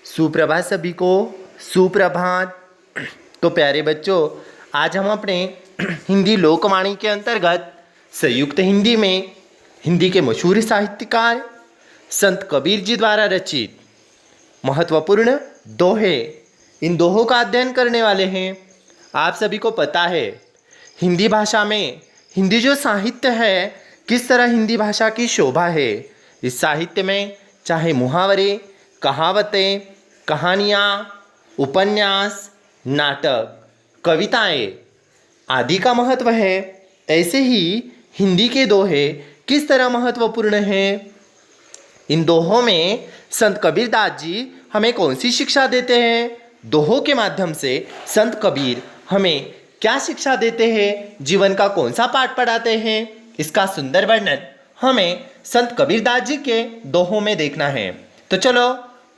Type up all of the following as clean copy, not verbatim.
सुप्रभात सभी को। सुप्रभात। तो प्यारे बच्चों, आज हम अपने हिंदी लोकवाणी के अंतर्गत संयुक्त हिंदी में हिंदी के मशहूर साहित्यकार संत कबीर जी द्वारा रचित महत्वपूर्ण दोहे, इन दोहों का अध्ययन करने वाले हैं। आप सभी को पता है हिंदी भाषा में हिंदी जो साहित्य है, किस तरह हिंदी भाषा की शोभा है। इस साहित्य में चाहे मुहावरे, कहावतें, कहानियाँ, उपन्यास, नाटक, कविताएं आदि का महत्व है। ऐसे ही हिंदी के दोहे किस तरह महत्वपूर्ण हैं। इन दोहों में संत कबीरदास जी हमें कौन सी शिक्षा देते हैं। दोहों के माध्यम से संत कबीर हमें क्या शिक्षा देते हैं, जीवन का कौन सा पाठ पढ़ाते हैं, इसका सुंदर वर्णन हमें संत कबीरदास जी के दोहों में देखना है। तो चलो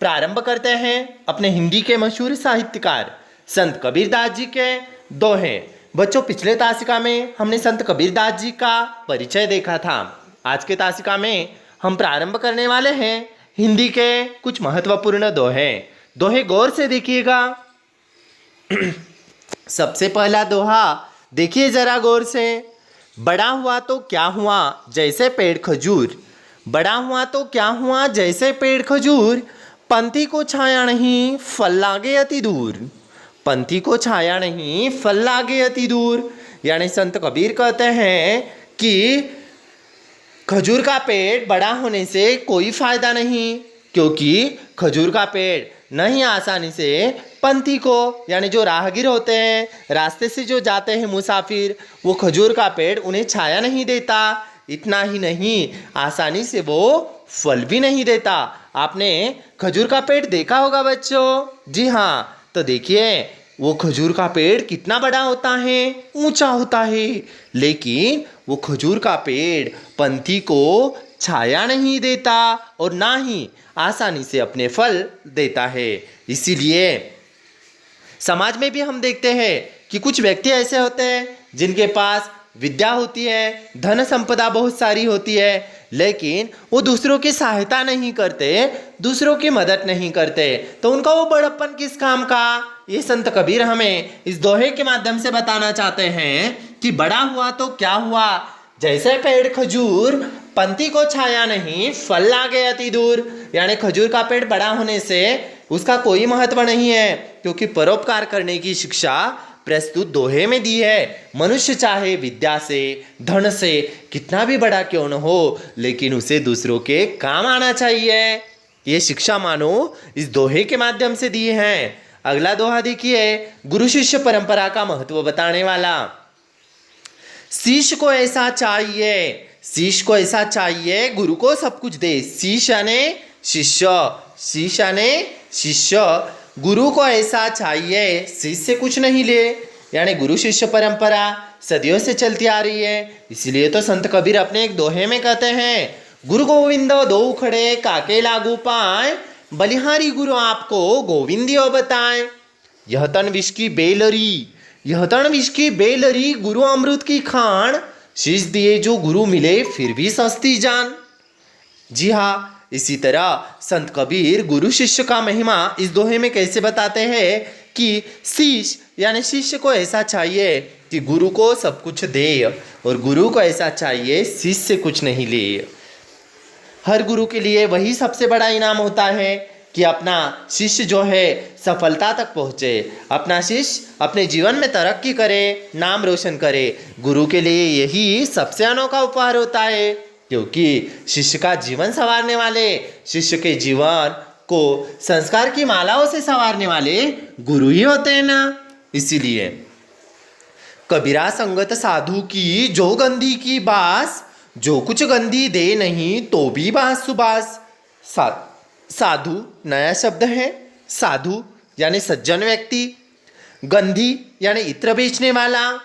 प्रारंभ करते हैं अपने हिंदी के मशहूर साहित्यकार संत कबीरदास जी के दोहे। बच्चों, पिछले तासिका में हमने संत कबीरदास जी का परिचय देखा था। आज के तासिका में हम प्रारंभ करने वाले हैं हिंदी के कुछ महत्वपूर्ण दोहे। दोहे गौर से देखिएगा। सबसे पहला दोहा देखिए जरा गौर से। बड़ा हुआ तो क्या हुआ जैसे पेड़ खजूर, बड़ा हुआ तो क्या हुआ जैसे पेड़ खजूर, पंथी को छाया नहीं फल लागे अति दूर, पंथी को छाया नहीं फल लागे अति दूर। यानी संत कबीर कहते हैं कि खजूर का पेड़ बड़ा होने से कोई फायदा नहीं, क्योंकि खजूर का पेड़ नहीं आसानी से पंथी को, यानी जो राहगीर होते हैं, रास्ते से जो जाते हैं मुसाफिर, वो खजूर का पेड़ उन्हें छाया नहीं देता। इतना ही नहीं, आसानी से वो फल भी नहीं देता। आपने खजूर का पेड़ देखा होगा बच्चों। जी हाँ, तो देखिए वो खजूर का पेड़ कितना बड़ा होता है, ऊंचा होता है, लेकिन वो खजूर का पेड़ पंथी को छाया नहीं देता और ना ही आसानी से अपने फल देता है। इसीलिए समाज में भी हम देखते हैं कि कुछ व्यक्ति ऐसे होते हैं जिनके पास विद्या होती है, धन संपदा बहुत सारी होती है, लेकिन वो दूसरों की सहायता नहीं करते, दूसरों की मदद नहीं करते, तो उनका वो बड़प्पन किस काम का। ये संत कबीर हमें इस दोहे के माध्यम से बताना चाहते हैं कि बड़ा हुआ तो क्या हुआ जैसे पेड़ खजूर, पंथी को छाया नहीं फल लागे अति दूर। यानी खजूर का पेड़ बड़ा होने से उसका कोई महत्व नहीं है, क्योंकि परोपकार करने की शिक्षा प्रस्तुत दोहे में दी है। मनुष्य चाहे विद्या से, धन से कितना भी बड़ा क्यों न हो, लेकिन उसे दूसरों के काम आना चाहिए। ये शिक्षा मानो इस दोहे के माध्यम से दी है। अगला दोहा देखिए, गुरु शिष्य परंपरा का महत्व बताने वाला। शिष्य को ऐसा चाहिए, शिष्य को ऐसा चाहिए, गुरु को सब कुछ दे। शिष्य यानी शिष्य, शिष्य यानी शिष्य, गुरु को ऐसा चाहिए, शिष्य कुछ नहीं ले। यानी गुरु शिष्य परंपरा सदियों से चलती आ रही है। इसलिए तो संत कबीर अपने एक दोहे में कहते हैं, गुरु गोविंद दो खड़े काके लागू पाए, बलिहारी गुरु आपको गोविंदियो बताए। यह तन विष की बेलरी, यह तन विष की बेलरी, गुरु अमृत की खान, शीश दिए जो गुरु मिले फिर भी सस्ती जान। जी हाँ, इसी तरह संत कबीर गुरु शिष्य का महिमा इस दोहे में कैसे बताते हैं कि शिष्य यानी शिष्य को ऐसा चाहिए कि गुरु को सब कुछ दे, और गुरु को ऐसा चाहिए शिष्य कुछ नहीं ले। हर गुरु के लिए वही सबसे बड़ा इनाम होता है कि अपना शिष्य जो है सफलता तक पहुँचे, अपना शिष्य अपने जीवन में तरक्की करे, नाम रोशन करे। गुरु के लिए यही सबसे अनोखा उपहार होता है, क्योंकि शिष्य का जीवन संवारने वाले, शिष्य के जीवन को संस्कार की मालाओं से संवारने वाले गुरु ही होते हैं ना। इसीलिए कबीरा संगत साधु की जो गंधी की बास, जो कुछ गंधी दे नहीं तो भी बास सुबास। साधु नया शब्द है। साधु यानी सज्जन व्यक्ति, गंधी यानी इत्र बेचने वाला,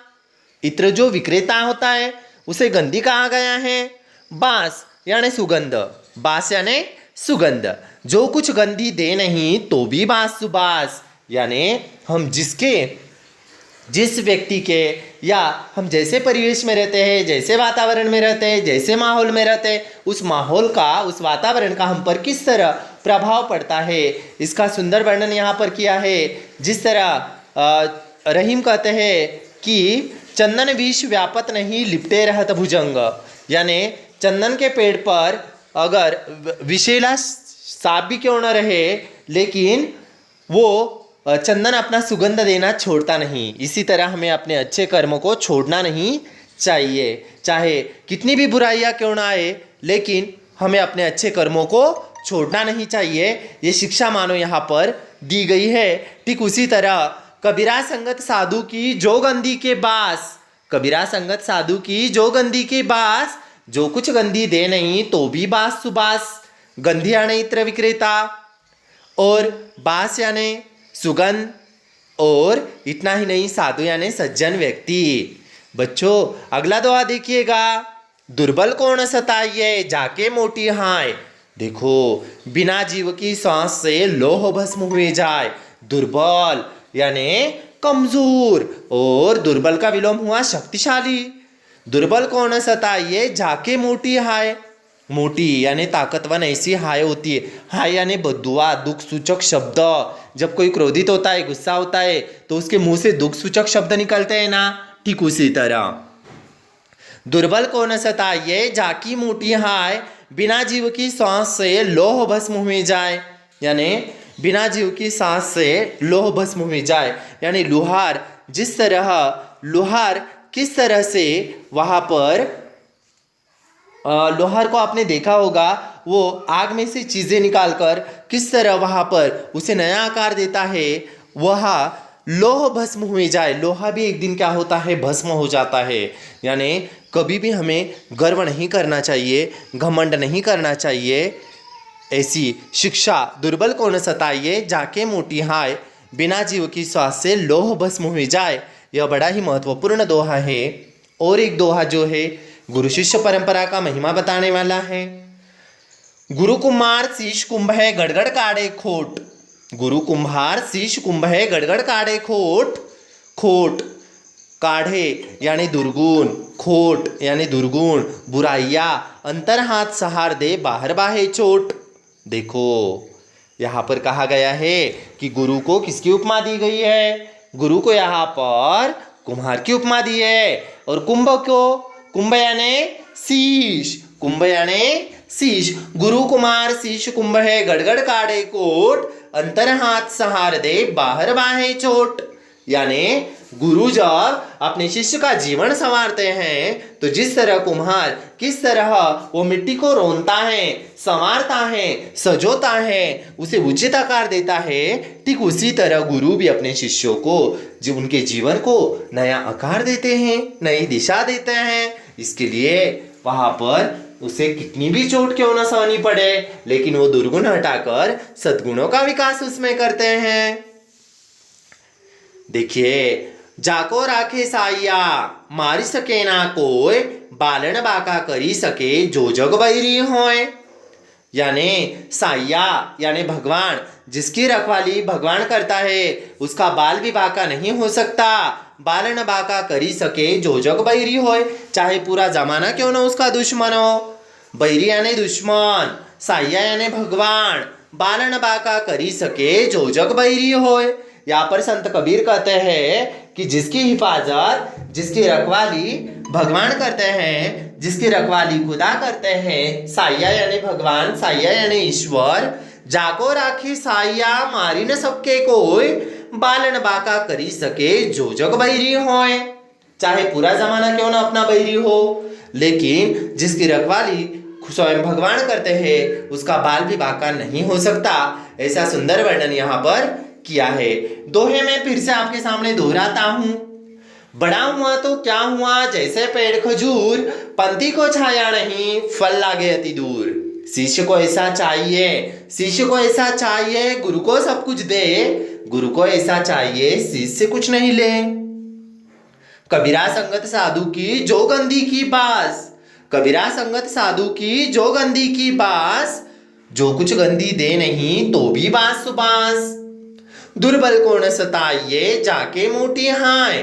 इत्र जो विक्रेता होता है उसे गंधी कहा गया है। बास यानी सुगंध, बास यानी सुगंध, जो कुछ गंधी दे नहीं तो भी बास सुबास। यानी हम जिस व्यक्ति के या हम जैसे परिवेश में रहते हैं, जैसे वातावरण में रहते हैं, जैसे माहौल में रहते हैं, उस माहौल का, उस वातावरण का हम पर किस तरह प्रभाव पड़ता है। इसका सुंदर वर्णन यहाँ पर किया है। जिस तरह रहीम कहते हैं कि चंदन विष व्यापत नहीं लिपटे रहत भुजंग, यानी चंदन के पेड़ पर अगर विषैला सांप भी क्यों न रहे, लेकिन वो चंदन अपना सुगंध देना छोड़ता नहीं। इसी तरह हमें अपने अच्छे कर्मों को छोड़ना नहीं चाहिए, चाहे कितनी भी बुराइयां क्यों ना आए, लेकिन हमें अपने अच्छे कर्मों को छोड़ना नहीं चाहिए। ये शिक्षा मानो यहाँ पर दी गई है। ठीक उसी तरह कबीरा संगत साधु की जो गंदी के बास, कबीरा संगत साधु की जो गंदी के बास, जो कुछ गंदी दे नहीं तो भी बास सुबास, गंधी यानी इत्र विक्रेता और बास यानी सुगंध, और इतना ही नहीं साधु यानी सज्जन व्यक्ति। बच्चों अगला दोहा देखिएगा, दुर्बल कौन सताइए जाके मोटी हाय। देखो बिना जीव की सांस से लोह भस्म हुए जाए। दुर्बल यानी कमजोर, और दुर्बल का विलोम हुआ शक्तिशाली। दुर्बल कौन सताइए जाके मोटी हाय। मोटी यानी ताकतवर ऐसी हाय होती है। हाय यानी बद्दुआ, दुख सूचक शब्द। जब कोई क्रोधित होता है, गुस्सा होता है, तो उसके मुंह से दुख सूचक शब्द निकलते हैं ना, ठीक उसी तरह दुर्बल कौन सताइए जाकी मोटी हाय, बिना जीव की सांस से लोह भस्म हुए जाए। यानी बिना जीव की सांस से लोह भस्म हुए जाए, यानी लोहार जिस तरह, लोहार किस तरह से वहाँ पर लोहार को आपने देखा होगा, वो आग में से चीज़ें निकालकर किस तरह वहाँ पर उसे नया आकार देता है। वह लोह भस्म हुए जाए। लोहा भी एक दिन क्या होता है, भस्म हो जाता है। यानी कभी भी हमें गर्व नहीं करना चाहिए, घमंड नहीं करना चाहिए। ऐसी शिक्षा, दुर्बल कौन सताइए जाके मोटी हाय, बिना जीव की श्वास से लोह भस्म हुए जाए। यह बड़ा ही महत्वपूर्ण दोहा है। और एक दोहा जो है गुरु शिष्य परंपरा का महिमा बताने वाला है। गुरु कुम्हार शीश कुंभ है गड़गड़ काढ़े खोट। गुरु कुम्हार शीश कुंभ है गड़गड़ काढ़े खोट। खोट काढ़े यानी दुर्गुण, खोट यानी दुर्गुण, बुराइया, अंतर हाथ सहार दे बाहर बाहे चोट। देखो यहाँ पर कहा गया है कि गुरु को किसकी उपमा दी गई है। गुरु को यहाँ पर कुम्हार की उपमा दी है, और कुंभ को, कुंभ यानी शीश, कुंभ यानी शीश। गुरु कुमार शीश कुंभ है गड़गड़ काढ़े कोट, अंतर हाथ सहार दे बाहर बाहे चोट। यानी गुरु जब अपने शिष्य का जीवन संवारते हैं तो जिस तरह कुम्हार किस तरह वो मिट्टी को रोनता है, संवारता है, सजोता है, उसे उचित आकार देता है, ठीक उसी तरह गुरु भी अपने शिष्यों को, जो उनके जीवन को नया आकार देते हैं, नई दिशा देते हैं। इसके लिए वहां पर उसे कितनी भी चोट क्यों ना सहनी पड़े, लेकिन वो दुर्गुण हटाकर सद्गुणों का विकास उसमें करते हैं। देखिए, जाको राखे साइया मारी सके ना कोई, बालन बाका करी सके जो जग बैरी होए। यानी साइया यानी भगवान, जिसकी रखवाली भगवान करता है उसका बाल भी बाका नहीं हो सकता। बालन बाका करी सके जो जग बैरी होए, चाहे पूरा जमाना क्यों ना उसका दुश्मन हो। बैरी यानी दुश्मन, साइया यानी भगवान, बालन बाका करी सके जो जग बैरी होए। यहाँ पर संत कबीर कहते हैं कि जिसकी हिफाजत, जिसकी रखवाली भगवान करते हैं, जिसकी रखवाली खुदा करते हैं, साइया यानी भगवान, साइया यानी ईश्वर, जाको राखी साइया मारी न सबके कोई, बालन बाका करी सके जो जग बैरी होए। चाहे पूरा जमाना क्यों ना अपना बैरी हो, लेकिन जिसकी रखवाली स्वयं भगवान करते हैं उसका बाल भी बाका नहीं हो सकता। ऐसा सुंदर वर्णन यहाँ पर किया है। दोहे में फिर से आपके सामने दोहराता हूं, बड़ा हुआ तो क्या हुआ जैसे पेड़ खजूर, पंथी को छाया नहीं फल लागे अति दूर। शिष्य को ऐसा चाहिए, शिष्य को ऐसा चाहिए गुरु को सब कुछ दे, गुरु को ऐसा चाहिए शिष्य कुछ नहीं ले। कबीरा संगत साधु की जो गंदी की बास, कबीरा संगत साधु की जो गंदी की बास, जो कुछ गंदी दे नहीं तो भी बास सुबास। दुर्बल कौन सताइए जाके मोटी हाय,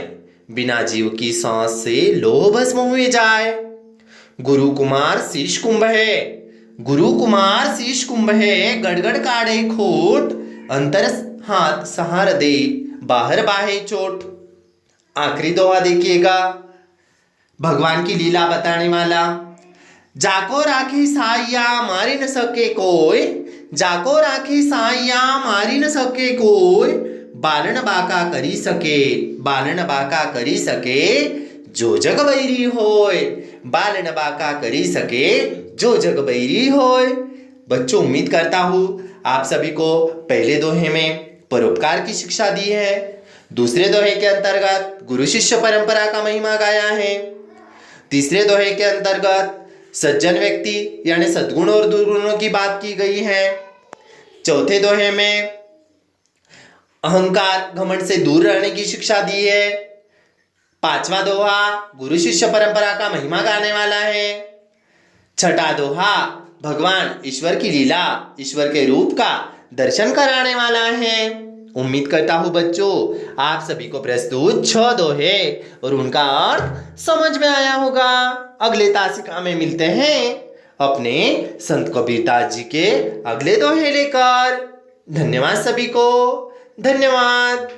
बिना जीव की सांस से लोह भस्म हुए जाए। गुरु कुमार शीश कुंभ है गुरु कुमार शीश कुंभे गड़गड़ काढ़े खोट, अंतर हाथ सहार दे बाहर बाहे चोट। आखिरी दोहा देखिएगा, भगवान की लीला बताने वाला। जाको राखी साइया मारी न सके कोई, जाको राखी साइया मारी न सके कोई, बालन बाका करी सके, बालन बाका करी सके जो जग बैरी होय, बालन बाका करी सके जो जग बैरी होय। बच्चों, उम्मीद करता हूं आप सभी को पहले दोहे में परोपकार की शिक्षा दी है, दूसरे दोहे के अंतर्गत गुरु शिष्य परंपरा का महिमा गाया है, तीसरे दोहे के अंतर्गत सज्जन व्यक्ति यानी सद्गुण और दुर्गुणों की बात की गई है, चौथे दोहे में अहंकार घमंड से दूर रहने की शिक्षा दी है, पांचवा दोहा गुरु शिष्य परंपरा का महिमा गाने वाला है, छठा दोहा भगवान ईश्वर की लीला, ईश्वर के रूप का दर्शन कराने वाला है। उम्मीद करता हूं बच्चों आप सभी को प्रस्तुत 6 दोहे और उनका अर्थ समझ में आया होगा। अगले तासिका में मिलते हैं अपने संत कबीरदास जी के अगले दोहे लेकर। धन्यवाद सभी को, धन्यवाद।